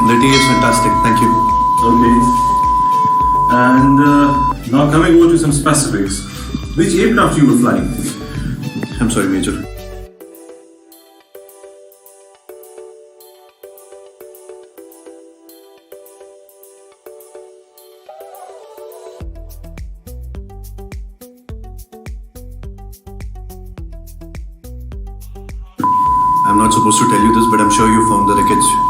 The tea is fantastic. Thank you. Okay. And now coming over to some specifics. Which aircraft you were flying? I'm sorry, Major. I'm not supposed to tell you this, but I'm sure you found the wreckage.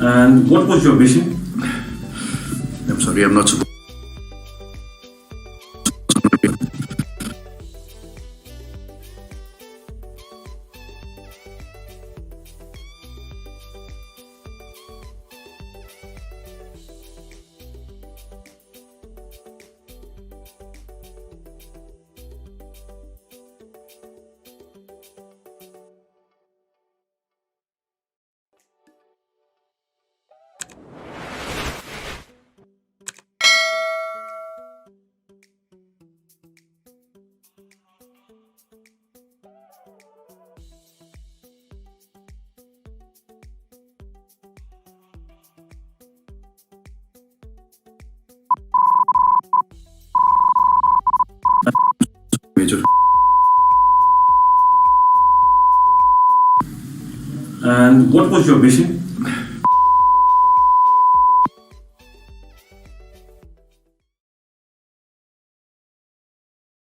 And what was your mission? I'm sorry, I'm not supposed. Major. And what was your mission?